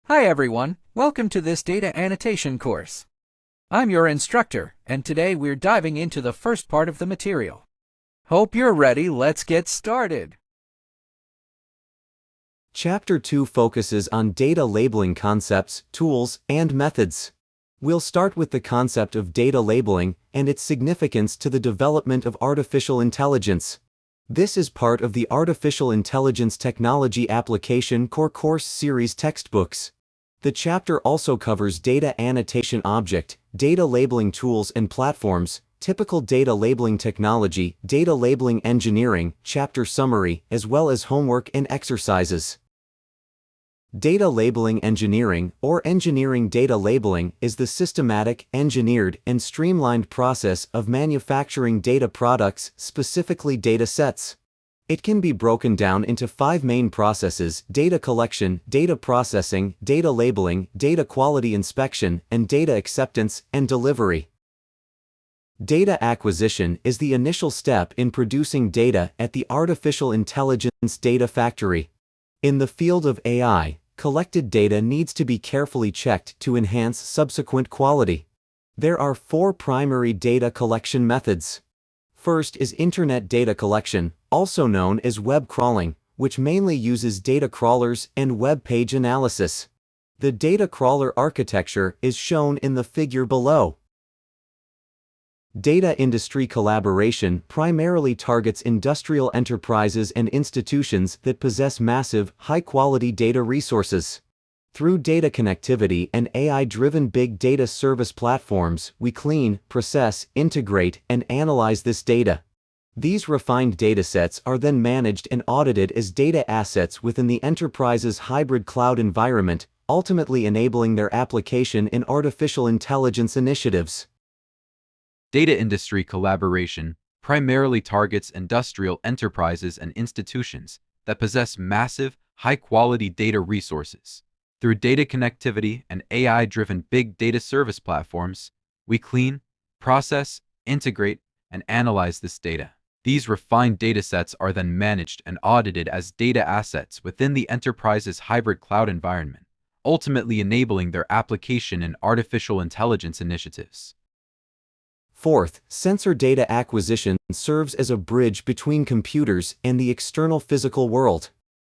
Hi everyone, welcome to this data annotation course. I'm your instructor, and today we're diving into the first part of the material. Hope you're ready, let's get started. Chapter 2 focuses on data labeling concepts, tools, and methods. We'll start with the concept of data labeling and its significance to the development of artificial intelligence. This is part of the Artificial Intelligence Technology Application Core Course Series textbooks. The chapter also covers data annotation object, data labeling tools and platforms, typical data labeling technology, data labeling engineering, chapter summary, as well as homework and exercises. Data labeling engineering, or engineering data labeling, is the systematic, engineered, and streamlined process of manufacturing data products, specifically data sets. It can be broken down into 5 main processes: data collection, data processing, data labeling, data quality inspection, and data acceptance and delivery. Data acquisition is the initial step in producing data at the artificial intelligence data factory. In the field of AI, collected data needs to be carefully checked to enhance subsequent quality. There are 4 primary data collection methods. First is Internet data collection, also known as web crawling, which mainly uses data crawlers and web page analysis. The data crawler architecture is shown in the figure below. Data industry collaboration primarily targets industrial enterprises and institutions that possess massive, high-quality data resources. Through data connectivity and AI-driven big data service platforms, we clean, process, integrate, and analyze this data. These refined datasets are then managed and audited as data assets within the enterprise's hybrid cloud environment, ultimately enabling their application in artificial intelligence initiatives. Data industry collaboration primarily targets industrial enterprises and institutions that possess massive, high-quality data resources. Through data connectivity and AI-driven big data service platforms, we clean, process, integrate, and analyze this data. These refined datasets are then managed and audited as data assets within the enterprise's hybrid cloud environment, ultimately enabling their application in artificial intelligence initiatives. Fourth, sensor data acquisition serves as a bridge between computers and the external physical world.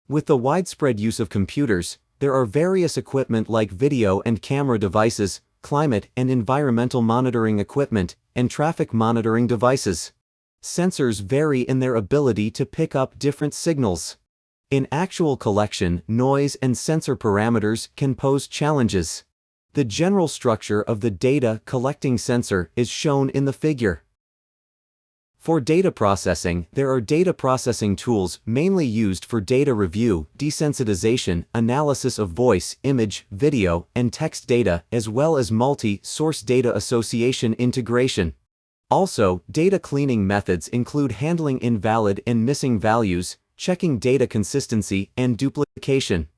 With the widespread use of computers, there are various equipment like video and camera devices, climate and environmental monitoring equipment, and traffic monitoring devices. Sensors vary in their ability to pick up different signals. In actual collection, noise and sensor parameters can pose challenges. The general structure of the data collecting sensor is shown in the figure. For data processing, there are data processing tools mainly used for data review, desensitization, analysis of voice, image, video, and text data, as well as multi-source data association integration. Also, data cleaning methods include handling invalid and missing values, checking data consistency, and duplication.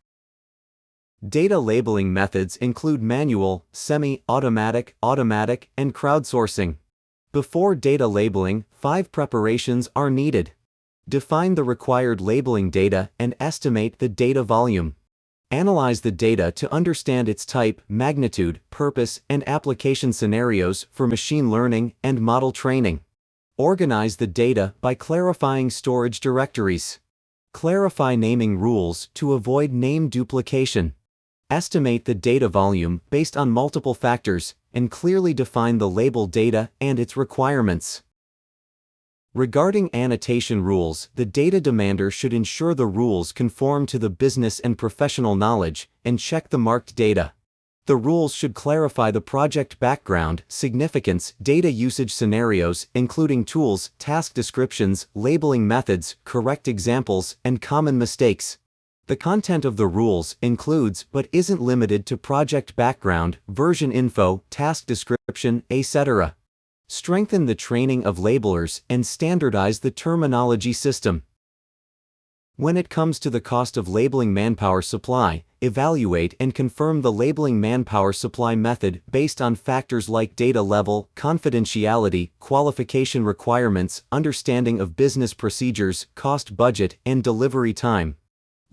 Data labeling methods include manual, semi-automatic, automatic, and crowdsourcing. Before data labeling, 5 preparations are needed. Define the required labeling data and estimate the data volume. Analyze the data to understand its type, magnitude, purpose, and application scenarios for machine learning and model training. Organize the data by clarifying storage directories. Clarify naming rules to avoid name duplication. Estimate the data volume based on multiple factors, and clearly define the label data and its requirements. Regarding annotation rules, the data demander should ensure the rules conform to the business and professional knowledge, and check the marked data. The rules should clarify the project background, significance, data usage scenarios, including tools, task descriptions, labeling methods, correct examples, and common mistakes. The content of the rules includes but isn't limited to project background, version info, task description, etc. Strengthen the training of labelers and standardize the terminology system. When it comes to the cost of labeling manpower supply, evaluate and confirm the labeling manpower supply method based on factors like data level, confidentiality, qualification requirements, understanding of business procedures, cost budget, and delivery time.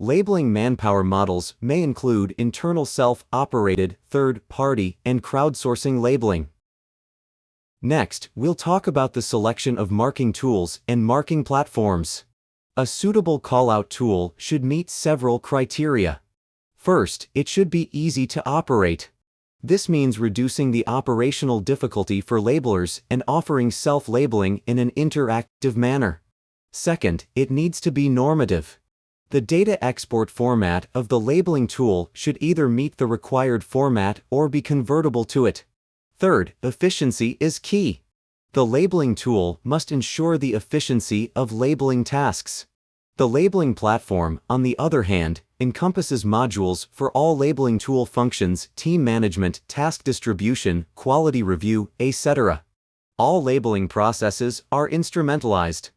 Labeling manpower models may include internal self-operated, third-party, and crowdsourcing labeling. Next, we'll talk about the selection of marking tools and marking platforms. A suitable callout tool should meet several criteria. First, it should be easy to operate. This means reducing the operational difficulty for labelers and offering self-labeling in an interactive manner. Second, it needs to be normative. The data export format of the labeling tool should either meet the required format or be convertible to it. Third, efficiency is key. The labeling tool must ensure the efficiency of labeling tasks. The labeling platform, on the other hand, encompasses modules for all labeling tool functions, team management, task distribution, quality review, etc. All labeling processes are instrumentalized.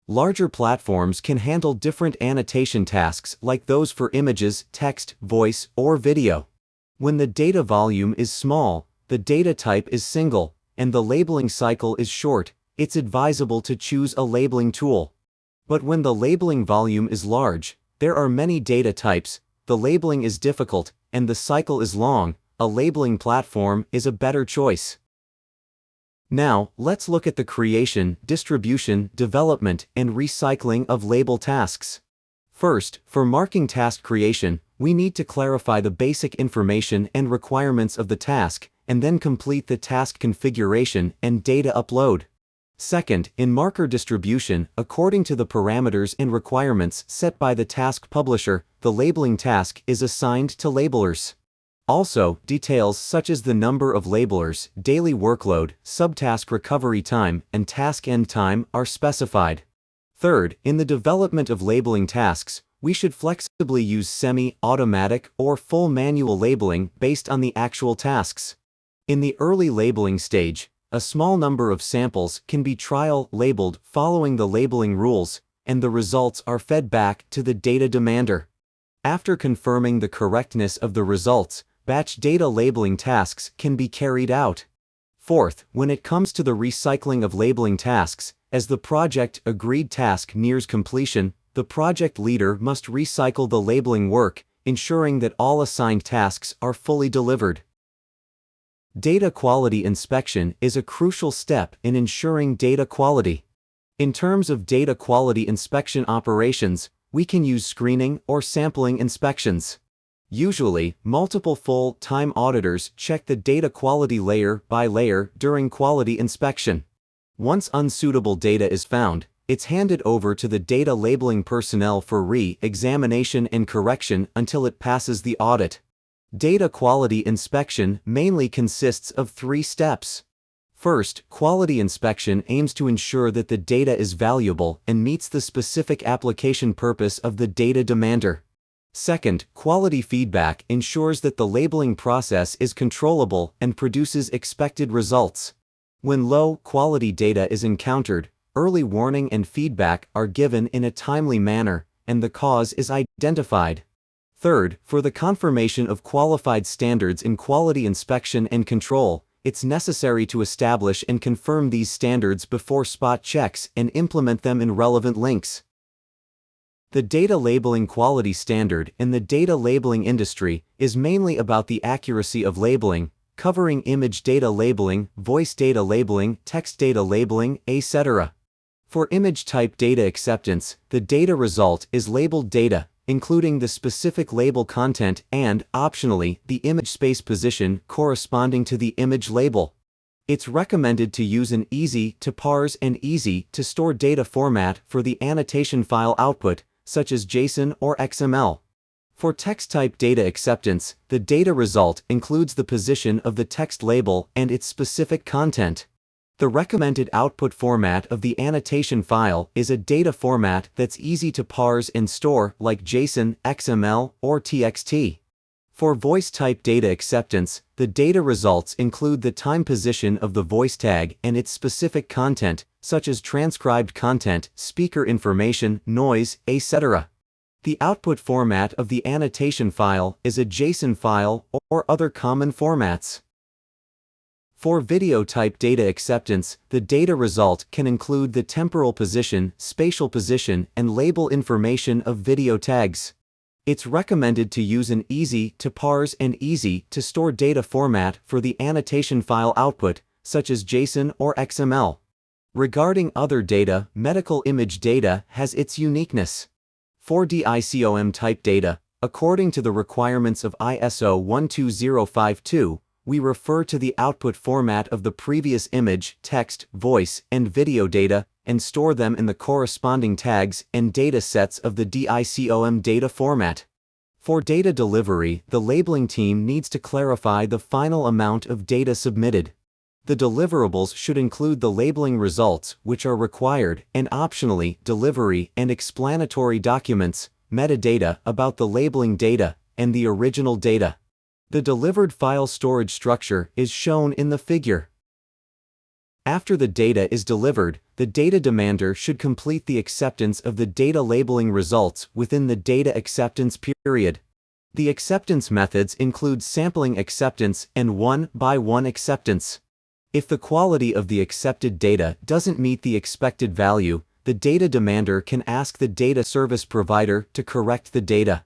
Larger platforms can handle different annotation tasks like those for images, text, voice, or video. When the data volume is small, the data type is single, and the labeling cycle is short, it's advisable to choose a labeling tool. But when the labeling volume is large, there are many data types, the labeling is difficult, and the cycle is long, a labeling platform is a better choice. Now, let's look at the creation, distribution, development, and recycling of label tasks. First, for marking task creation, we need to clarify the basic information and requirements of the task, and then complete the task configuration and data upload. Second, in marker distribution, according to the parameters and requirements set by the task publisher, the labeling task is assigned to labelers. Also, details such as the number of labelers, daily workload, subtask recovery time, and task end time are specified. Third, in the development of labeling tasks, we should flexibly use semi-automatic or full manual labeling based on the actual tasks. In the early labeling stage, a small number of samples can be trial labeled following the labeling rules, and the results are fed back to the data demander. After confirming the correctness of the results, batch data labeling tasks can be carried out. Fourth, when it comes to the recycling of labeling tasks, as the project agreed task nears completion, the project leader must recycle the labeling work, ensuring that all assigned tasks are fully delivered. Data quality inspection is a crucial step in ensuring data quality. In terms of data quality inspection operations, we can use screening or sampling inspections. Usually, multiple full-time auditors check the data quality layer by layer during quality inspection. Once unsuitable data is found, it's handed over to the data labeling personnel for re-examination and correction until it passes the audit. Data quality inspection mainly consists of 3 steps. First, quality inspection aims to ensure that the data is valuable and meets the specific application purpose of the data demander. Second, quality feedback ensures that the labeling process is controllable and produces expected results. When low-quality data is encountered, early warning and feedback are given in a timely manner, and the cause is identified. Third, for the confirmation of qualified standards in quality inspection and control, it's necessary to establish and confirm these standards before spot checks and implement them in relevant links. The data labeling quality standard in the data labeling industry is mainly about the accuracy of labeling, covering image data labeling, voice data labeling, text data labeling, etc. For image type data acceptance, the data result is labeled data, including the specific label content and, optionally, the image space position corresponding to the image label. It's recommended to use an easy-to-parse and easy-to-store data format for the annotation file output, such as JSON or XML. For text-type data acceptance, the data result includes the position of the text label and its specific content. The recommended output format of the annotation file is a data format that's easy to parse and store, like JSON, XML, or TXT. For voice-type data acceptance, the data results include the time position of the voice tag and its specific content, such as transcribed content, speaker information, noise, etc. The output format of the annotation file is a JSON file or other common formats. For video-type data acceptance, the data result can include the temporal position, spatial position, and label information of video tags. It's recommended to use an easy-to-parse and easy-to-store data format for the annotation file output, such as JSON or XML. Regarding other data, medical image data has its uniqueness. For DICOM type data, according to the requirements of ISO 12052, we refer to the output format of the previous image, text, voice, and video data, and store them in the corresponding tags and data sets of the DICOM data format. For data delivery, the labeling team needs to clarify the final amount of data submitted. The deliverables should include the labeling results, which are required, and optionally, delivery and explanatory documents, metadata about the labeling data, and the original data. The delivered file storage structure is shown in the figure. After the data is delivered, the data demander should complete the acceptance of the data labeling results within the data acceptance period. The acceptance methods include sampling acceptance and one-by-one acceptance. If the quality of the accepted data doesn't meet the expected value, the data demander can ask the data service provider to correct the data.